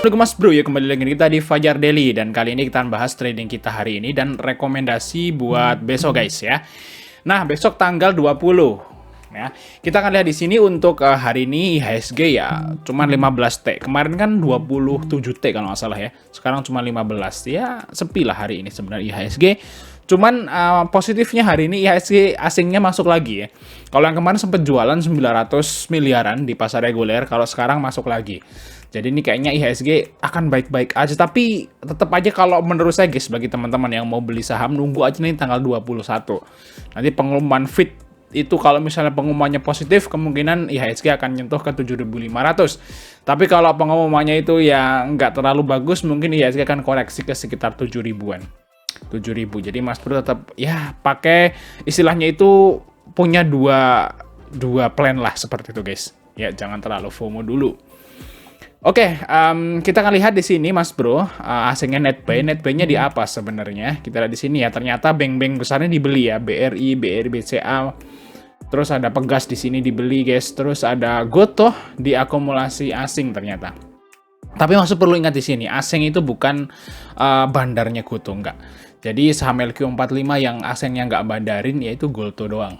Halo Mas Bro, ya kembali lagi kita di Fajar Daily dan kali ini kita bahas trading kita hari ini dan rekomendasi buat besok guys ya. Nah, besok tanggal 20 ya. Kita akan lihat di sini untuk hari ini IHSG ya cuma 15T. Kemarin kan 27T kalau nggak salah ya. Sekarang cuma 15. Ya, sepi lah hari ini sebenarnya IHSG. Cuman positifnya hari ini IHSG asingnya masuk lagi ya. Kalau yang kemarin sempat jualan 900 miliaran di pasar reguler, kalau sekarang masuk lagi. Jadi ini kayaknya IHSG akan baik-baik aja. Tapi tetap aja kalau menurut saya guys, bagi teman-teman yang mau beli saham, nunggu aja nih tanggal 21. Nanti pengumuman fit itu kalau misalnya pengumumannya positif, kemungkinan IHSG akan nyentuh ke 7.500. Tapi kalau pengumumannya itu ya nggak terlalu bagus, mungkin IHSG akan koreksi ke sekitar 7.000-an. 7.000. Jadi Mas Bro tetap ya pakai istilahnya itu punya dua plan lah seperti itu guys. Ya jangan terlalu FOMO dulu. Oke, kita akan lihat di sini Mas Bro, asingnya netbuy-nya di apa sebenarnya? Kita lihat di sini ya, ternyata bank-bank besarnya dibeli ya, BRI, BRI, BCA. Terus ada Pegas di sini dibeli guys, terus ada Gotoh diakumulasi asing ternyata. Tapi Mas perlu ingat di sini, asing itu bukan bandarnya Gotoh, enggak. Jadi saham LQ45 yang asingnya nggak bandarin yaitu Gotoh doang.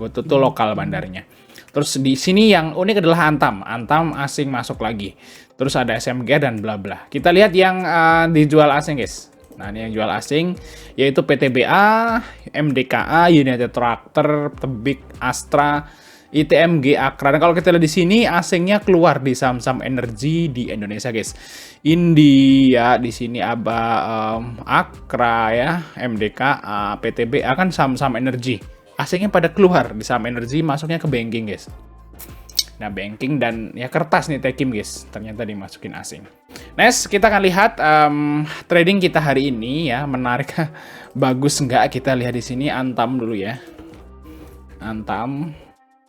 Gotoh tuh lokal bandarnya. Terus di sini yang unik adalah Antam. Antam asing masuk lagi. Terus ada SMG dan bla bla. Kita lihat yang dijual asing guys. Nah ini yang jual asing yaitu PTBA, MDKA, United Tractor, Tebik, Astra, ITMG, Akra. Dan kalau kita lihat di sini asingnya keluar di saham-saham energi di Indonesia guys. India di sini Akra ya, MDKA, PTBA kan saham-saham energi. Asingnya pada keluar di saham energi, masuknya ke banking guys. Nah banking dan ya kertas nih Tekim guys, ternyata dimasukin asing. Next kita akan lihat trading kita hari ini ya, menarik bagus nggak, kita lihat di sini Antam dulu ya. Antam,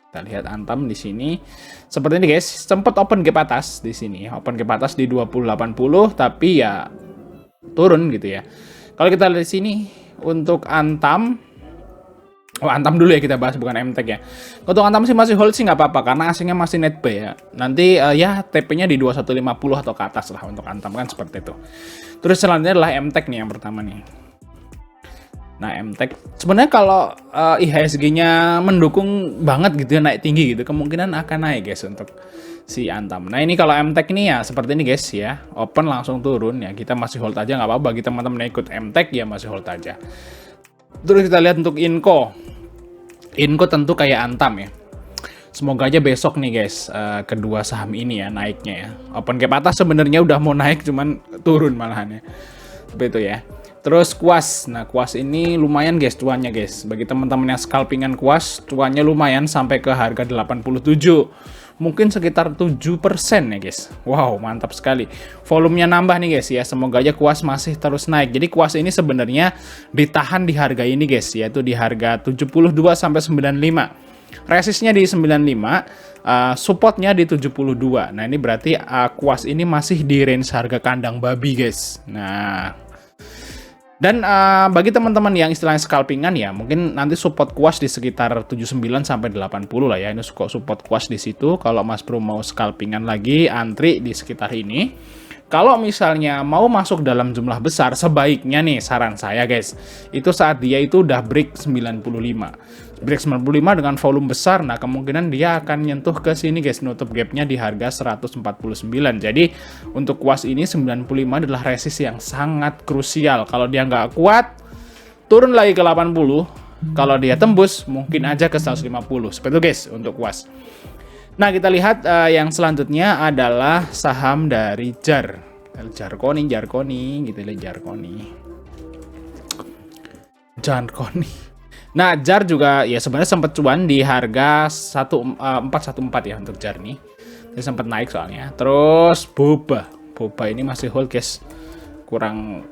kita lihat Antam di sini seperti ini guys, sempat open gap atas di sini, open gap atas di 2080 tapi ya turun gitu ya. Kalau kita lihat di sini untuk Antam, Antam dulu ya kita bahas, bukan MTech ya. Untuk Antam sih masih hold sih nggak apa-apa karena asingnya masih netbuy ya. Nanti ya TP-nya di 2150 atau ke atas lah untuk Antam kan seperti itu. Terus selanjutnya adalah MTech nih yang pertama nih. Nah MTech sebenarnya kalau IHSG-nya mendukung banget gitu ya, naik tinggi gitu, kemungkinan akan naik guys untuk si Antam. Nah ini kalau MTech nih ya seperti ini guys ya, open langsung turun ya, kita masih hold aja nggak apa-apa. Bagi teman-teman yang ikut MTech ya masih hold aja. Terus kita lihat untuk Inco tentu kayak Antam ya. Semoga aja besok nih guys, kedua saham ini ya naiknya ya. Open gap atas sebenarnya udah mau naik, cuman turun malahan ya. Seperti itu ya. Terus Kuas, nah Kuas ini lumayan guys cuannya guys. Bagi teman-teman yang scalpingan Kuas, cuannya lumayan sampai ke harga 87. Mungkin sekitar 7% ya guys. Wow, mantap sekali. Volumenya nambah nih guys ya. Semoga aja Kuas masih terus naik. Jadi Kuas ini sebenarnya ditahan di harga ini guys, yaitu di harga 72 sampai 95. Resistnya di 95, supportnya di 72. Nah, ini berarti Kuas ini masih di range harga kandang babi guys. Nah, dan bagi teman-teman yang istilahnya scalpingan ya, mungkin nanti support Kuas di sekitar 79 sampai 80 lah ya. Ini support Kuas di situ. Kalau Mas Bro mau scalpingan lagi, antri di sekitar ini. Kalau misalnya mau masuk dalam jumlah besar, sebaiknya nih saran saya guys, itu saat dia itu udah break 95. Break 95 dengan volume besar, nah kemungkinan dia akan nyentuh ke sini guys, nutup gapnya di harga 149. Jadi untuk Kuas ini 95 adalah resist yang sangat krusial. Kalau dia nggak kuat, turun lagi ke 80. Kalau dia tembus, mungkin aja ke 150. Seperti itu guys untuk Kuas. Nah kita lihat yang selanjutnya adalah saham dari JAR. Jarkoni gitu ya, Jarkoni. Nah JAR juga ya sebenarnya sempat cuan di harga 1414 ya untuk JAR nih. Dia sempat naik soalnya. Terus Boba ini masih hold guys. Kurang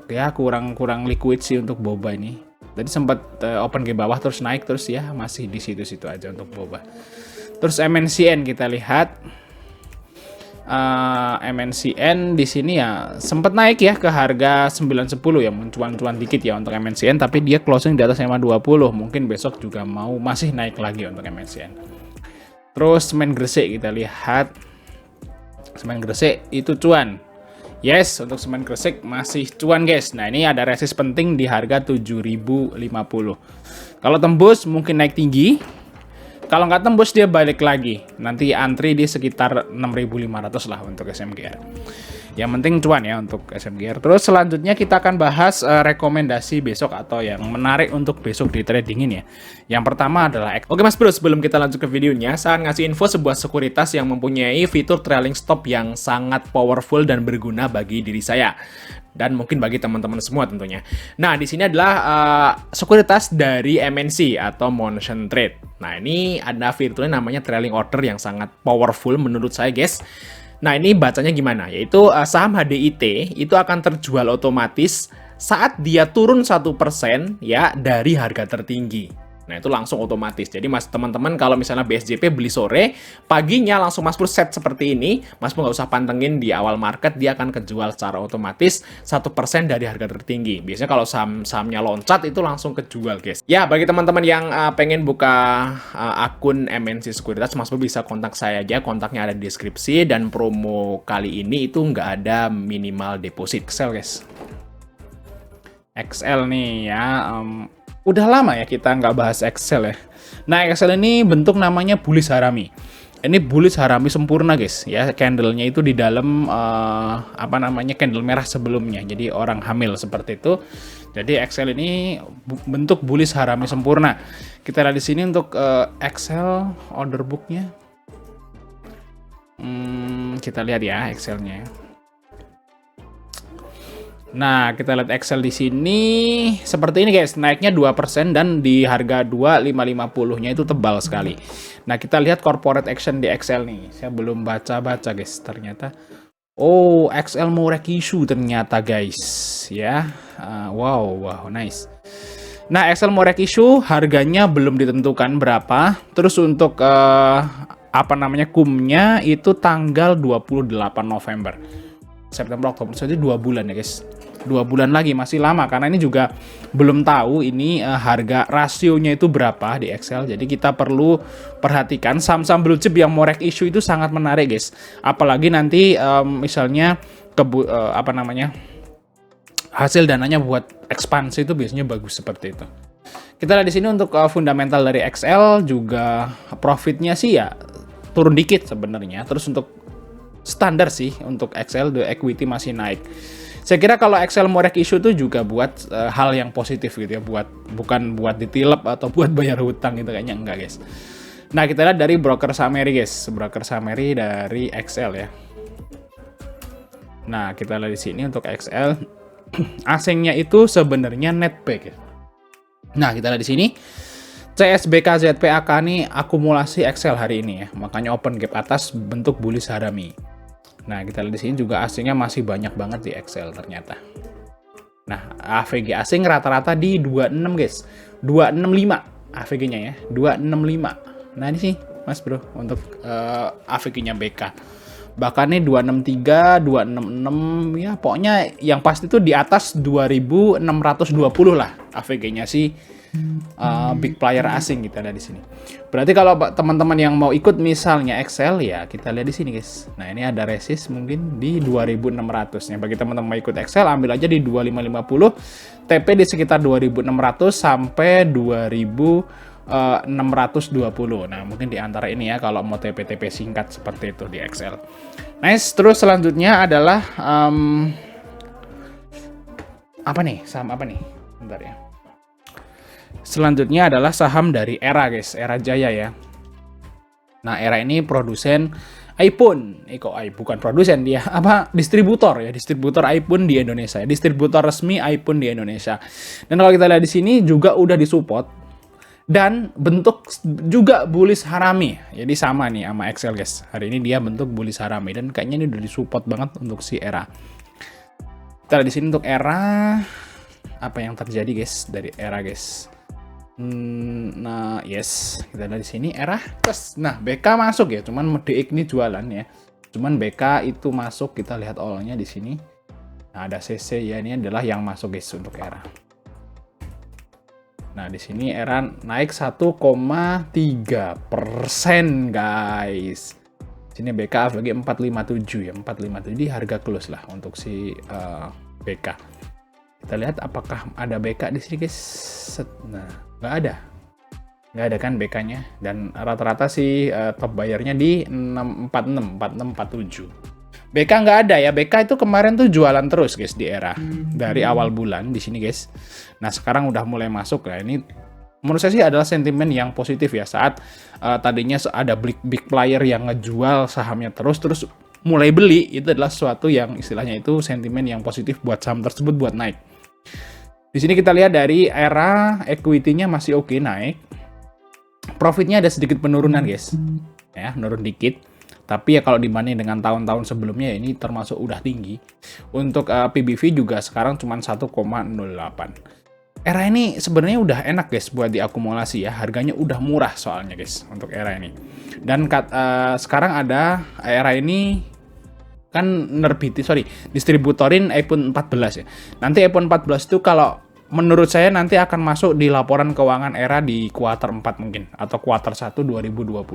liquid sih untuk Boba ini. Tadi sempat open ke bawah terus naik terus ya, masih di situ-situ aja untuk Boba. Terus MNCN kita lihat, MNCN di sini ya sempat naik ya ke harga 910 ya, mencuan-cuan dikit ya untuk MNCN, tapi dia closing di atas 520. Mungkin besok juga masih naik lagi untuk MNCN. Terus semen Gresik kita lihat, semen Gresik itu cuan Yes, untuk semen Gresik masih cuan guys. Nah, ini ada resist penting di harga 7.050. Kalau tembus mungkin naik tinggi. Kalau nggak tembus dia balik lagi. Nanti antri di sekitar 6.500 lah untuk SMGR. Yang penting cuan ya untuk SMGR. Terus selanjutnya kita akan bahas rekomendasi besok atau yang menarik untuk besok di trading ini ya. Yang pertama adalah Oke Mas Bro, sebelum kita lanjut ke videonya, saya ngasih info sebuah sekuritas yang mempunyai fitur trailing stop yang sangat powerful dan berguna bagi diri saya. Dan mungkin bagi teman-teman semua tentunya. Nah, di sini adalah sekuritas dari MNC atau Motion Trade. Nah, ini ada fiturnya namanya trailing order yang sangat powerful menurut saya guys. Nah, ini bacanya gimana? Yaitu saham HDIT itu akan terjual otomatis saat dia turun 1% ya dari harga tertinggi. Nah, itu langsung otomatis. Jadi Mas teman-teman kalau misalnya BSJP beli sore, paginya langsung Mas Bro set seperti ini, Mas Bro nggak usah pantengin di awal market, dia akan kejual secara otomatis 1% dari harga tertinggi. Biasanya kalau saham-sahamnya loncat itu langsung kejual, guys. Ya, bagi teman-teman yang pengen buka akun MNC Sekuritas, Mas Bro bisa kontak saya aja, kontaknya ada di deskripsi, dan promo kali ini itu nggak ada minimal deposit. Excel, guys. Excel nih ya, udah lama ya kita nggak bahas Excel ya. Nah, Excel ini bentuk namanya bullish harami. Ini bullish harami sempurna guys ya. Candlenya itu di dalam apa namanya, candle merah sebelumnya. Jadi orang hamil seperti itu. Jadi Excel ini bentuk bullish harami sempurna. Kita lihat di sini untuk Excel order booknya. Kita lihat ya Excelnya. Nah, kita lihat Excel di sini seperti ini guys, naiknya 2% dan di harga 2550-nya itu tebal sekali. Nah, kita lihat corporate action di Excel nih. Saya belum baca-baca guys, ternyata. Oh, Excel mau reissue ternyata guys, ya. Wow, nice. Nah, Excel mau reissue harganya belum ditentukan berapa. Terus untuk apa namanya, kumnya itu tanggal 28 November. September, Oktober, jadi 2 bulan ya guys. 2 bulan lagi, masih lama karena ini juga belum tahu ini harga rasionya itu berapa di Excel. Jadi kita perlu perhatikan saham-saham blue chip yang mau reissue itu sangat menarik guys. Apalagi nanti misalnya apa namanya, hasil dananya buat ekspansi itu biasanya bagus seperti itu. Kita lihat di sini untuk fundamental dari Excel juga profitnya sih ya turun dikit sebenarnya. Terus untuk standar sih untuk Excel, the equity masih naik. Saya kira kalau Excel mau reissue itu juga buat hal yang positif gitu ya, bukan buat ditilep atau buat bayar hutang gitu, kayaknya enggak guys. Nah, kita lihat dari broker summary guys, broker summary dari Excel ya. Nah, kita lihat di sini untuk Excel asingnya itu sebenarnya netback ya. Nah, kita lihat di sini CSBK ZPAK ini akumulasi Excel hari ini ya, makanya open gap atas bentuk bullish harami. Nah, kita lihat di sini juga asingnya masih banyak banget di Excel ternyata. Nah, AVG asing rata-rata di 26 guys. 265 AVG-nya ya, 265. Nah, ini sih Mas Bro untuk AVG-nya BK. Bahkan ini 263, 266 ya, pokoknya yang pasti itu di atas 2620 lah AVG-nya sih. Big player asing kita lihat di sini. Berarti kalau teman-teman yang mau ikut misalnya Excel ya kita lihat di sini guys. Nah, ini ada resist mungkin di 2600 ya. Bagi teman-teman mau ikut Excel ambil aja di 2550, TP di sekitar 2600 sampai 2620. Nah, mungkin di antara ini ya kalau mau TP-TP singkat seperti itu di Excel. Nice, terus selanjutnya adalah apa nih? Saham apa nih? Bentar ya. Selanjutnya adalah saham dari Era guys, Era Jaya ya. Nah, Era ini produsen iPhone. Bukan produsen, dia apa, distributor ya, distributor iPhone di Indonesia, distributor resmi iPhone di Indonesia. Dan kalau kita lihat di sini juga udah disupport dan bentuk juga bullish harami. Jadi sama nih sama Excel guys. Hari ini dia bentuk bullish harami dan kayaknya ini udah disupport banget untuk si Era. Kita lihat di sini untuk Era apa yang terjadi guys dari Era guys. Nah, yes, kita lihat di sini Era terus. Nah, BK masuk ya, cuman DX ini jualan ya. Cuman BK itu masuk, kita lihat all-nya di sini. Nah, ada CC ya, ini adalah yang masuk guys untuk Era. Nah, di sini Era naik 1,3% guys. Sini BK bagi 457 ya, 457 di harga close lah untuk si BK. Kita lihat apakah ada BK di sini guys. Nah, nggak ada kan BK-nya, dan rata-rata sih top bayarnya di 646, 4647. BK nggak ada ya. BK itu kemarin tuh jualan terus guys di era dari awal bulan di sini guys. Nah, sekarang udah mulai masuk ya. Ini menurut saya sih adalah sentimen yang positif ya, saat tadinya ada big player yang ngejual sahamnya terus mulai beli. Itu adalah sesuatu yang istilahnya itu sentimen yang positif buat saham tersebut buat naik. Di sini kita lihat dari era equity-nya masih oke naik. Profitnya ada sedikit penurunan guys, ya menurun dikit. Tapi ya kalau dibanding dengan tahun-tahun sebelumnya ini termasuk udah tinggi. Untuk PBV juga sekarang cuma 1,08. Era ini sebenarnya udah enak guys buat diakumulasi ya. Harganya udah murah soalnya guys untuk era ini. Dan sekarang ada era ini kan distributorin iPhone 14 ya. Nanti iPhone 14 itu kalau menurut saya nanti akan masuk di laporan keuangan era di kuartal 4 mungkin, atau kuartal 1 2022.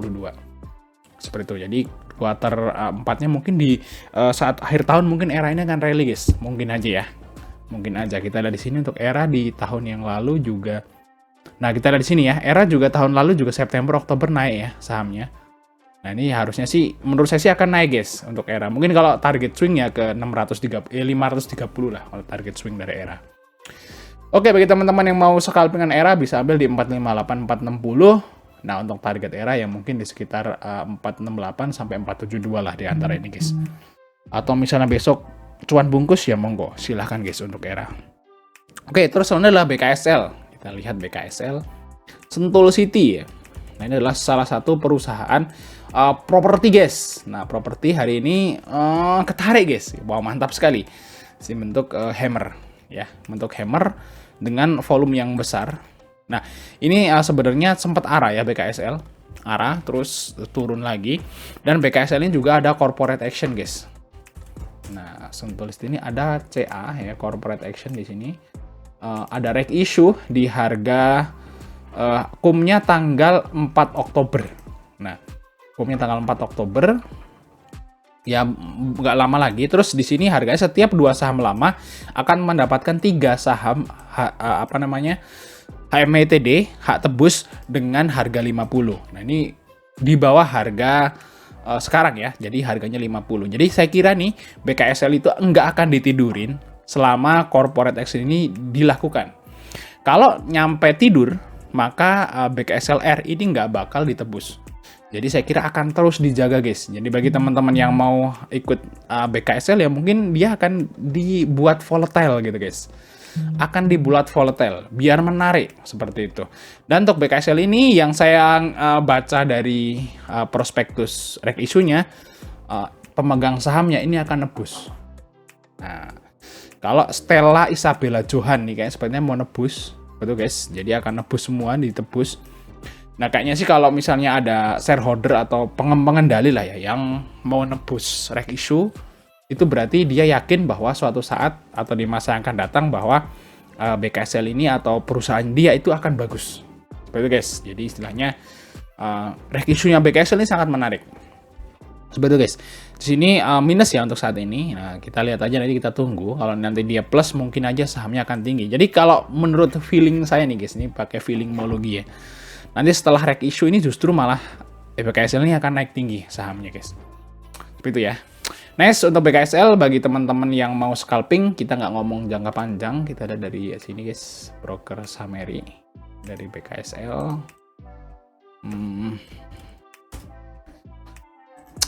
Seperti itu. Jadi kuartal 4-nya mungkin di saat akhir tahun mungkin era ini akan rally guys. Mungkin aja ya. Mungkin aja. Kita lihat di sini untuk era di tahun yang lalu juga. Nah, kita lihat di sini ya. Era juga tahun lalu juga September Oktober naik ya sahamnya. Nah, ini harusnya sih menurut saya sih akan naik guys untuk era. Mungkin kalau target swing-nya ke 530 lah kalau target swing dari era. Oke, bagi teman-teman yang mau scalpingan era bisa ambil di 458, 460. Nah, untuk target era yang mungkin di sekitar 468 sampai 472 lah di antara ini, guys. Atau misalnya besok cuan bungkus ya monggo, silahkan guys untuk era. Oke, terus selanjutnya adalah BKSL. Kita lihat BKSL. Sentul City ya. Nah, ini adalah salah satu perusahaan properti guys. Nah, properti hari ini ketarik guys. Wow, mantap sekali. Si bentuk hammer ya, bentuk hammer dengan volume yang besar. Nah, ini sebenarnya sempat arah ya BKSL, arah terus turun lagi, dan BKSL ini juga ada corporate action guys. Nah, Sentul ini ada CA ya, corporate action di sini. Ada reg issue di harga kumnya tanggal 4 Oktober. Nah, kumnya tanggal 4 Oktober. Ya nggak lama lagi. Terus di sini harganya setiap 2 saham lama akan mendapatkan 3 saham HMETD, hak tebus dengan harga 50. Nah, ini di bawah harga sekarang ya. Jadi harganya 50. Jadi saya kira nih BKSL itu nggak akan ditidurin selama corporate action ini dilakukan. Kalau nyampe tidur, maka BKSLR ini nggak bakal ditebus. Jadi saya kira akan terus dijaga guys. Jadi bagi teman-teman yang mau ikut BKSL ya mungkin dia akan dibuat volatile gitu guys. Akan dibuat volatile biar menarik seperti itu. Dan untuk BKSL ini yang saya baca dari prospektus reg issue-nya, pemegang sahamnya ini akan nebus. Nah, kalau Stella Isabella Johan nih kayak sepertinya mau nebus, betul guys. Jadi akan nebus semua, ditebus. Nah, kayaknya sih kalau misalnya ada shareholder atau pengendali lah ya yang mau nebus reg issue, itu berarti dia yakin bahwa suatu saat atau di masa yang akan datang bahwa BKSL ini atau perusahaan dia itu akan bagus. Seperti itu guys. Jadi istilahnya reg issue-nya BKSL ini sangat menarik. Seperti itu guys. Di sini minus ya untuk saat ini. Nah, kita lihat aja nanti, kita tunggu. Kalau nanti dia plus mungkin aja sahamnya akan tinggi. Jadi kalau menurut feeling saya nih guys, ini pakai feelingmologi ya. Nanti setelah reg issue ini justru malah BKSL ini akan naik tinggi sahamnya guys. Seperti itu ya. Next, untuk BKSL bagi teman-teman yang mau scalping, kita nggak ngomong jangka panjang, kita ada dari sini guys, broker Sameri dari BKSL.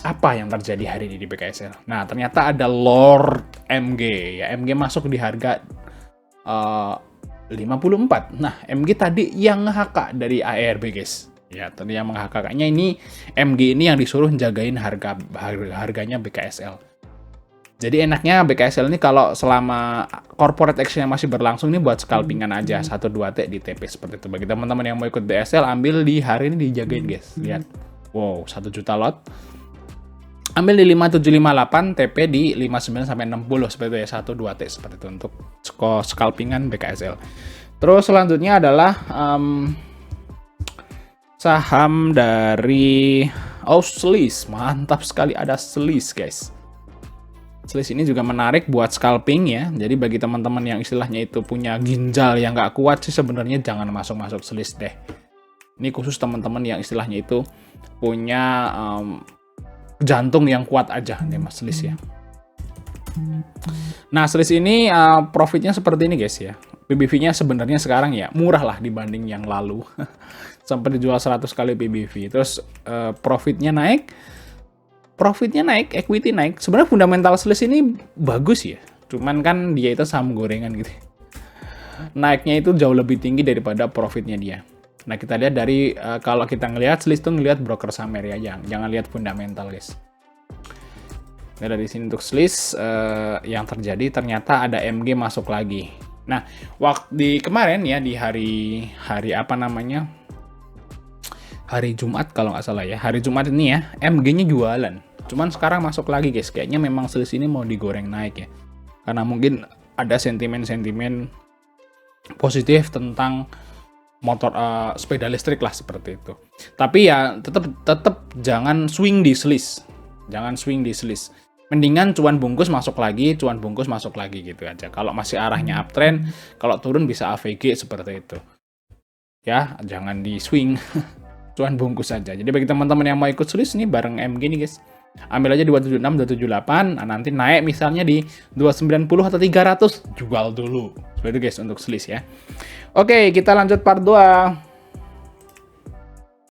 Apa yang terjadi hari ini di BKSL? Nah, ternyata ada Lord MG ya. MG masuk di harga 54. Nah, MG tadi yang nge-HK dari ARB guys. Ya, tadi yang meng-HK-nya ini MG ini yang disuruh jagain harganya BKSL. Jadi enaknya BKSL ini kalau selama corporate action yang masih berlangsung ini buat scalpingan aja 1-2 T di TP seperti itu. Bagi teman-teman yang mau ikut BSL, ambil di hari ini dijagain guys. Lihat. Wow, 1 juta lot. Ambil di 5758, TP di 59 sampai 60 seperti itu ya, 1-2 T seperti itu untuk scalpingan BKSL. Terus selanjutnya adalah saham dari Oh, Slice. Mantap sekali ada Slice, guys. Slice ini juga menarik buat scalping ya. Jadi bagi teman-teman yang istilahnya itu punya ginjal yang nggak kuat sih sebenarnya jangan masuk-masuk Slice deh. Ini khusus teman-teman yang istilahnya itu punya jantung yang kuat aja nih Mas Slice ya. Nah, Slice ini profitnya seperti ini guys ya. PBV-nya sebenarnya sekarang ya murah lah dibanding yang lalu. Sampai dijual 100 kali PBV. Terus profitnya naik, equity naik. Sebenarnya fundamental Slice ini bagus ya. Cuman kan dia itu saham gorengan gitu. Naiknya itu jauh lebih tinggi daripada profitnya dia. Nah, kita lihat dari kalau kita ngelihat Slice tuh ngelihat broker summary aja, jangan lihat fundamental, guys. Nah, dari sini untuk Slice yang terjadi ternyata ada MG masuk lagi. Nah, waktu di kemarin ya di hari apa namanya? Hari Jumat kalau nggak salah ya. Hari Jumat ini ya, MG-nya jualan. Cuman sekarang masuk lagi guys, kayaknya memang Slice ini mau digoreng naik ya. Karena mungkin ada sentimen-sentimen positif tentang motor sepeda listrik lah seperti itu. Tapi ya tetap jangan swing di Slice. Jangan swing di Slice. Mendingan cuan bungkus masuk lagi gitu aja. Kalau masih arahnya uptrend, kalau turun bisa AVG seperti itu. Ya, jangan di swing. Cuan bungkus saja. Jadi bagi teman-teman yang mau ikut Slice nih bareng MG nih guys. Ambil aja 276, 278, nah nanti naik misalnya di 290 atau 300, jual dulu. Seperti itu guys untuk Slice ya. Oke, kita lanjut part 2.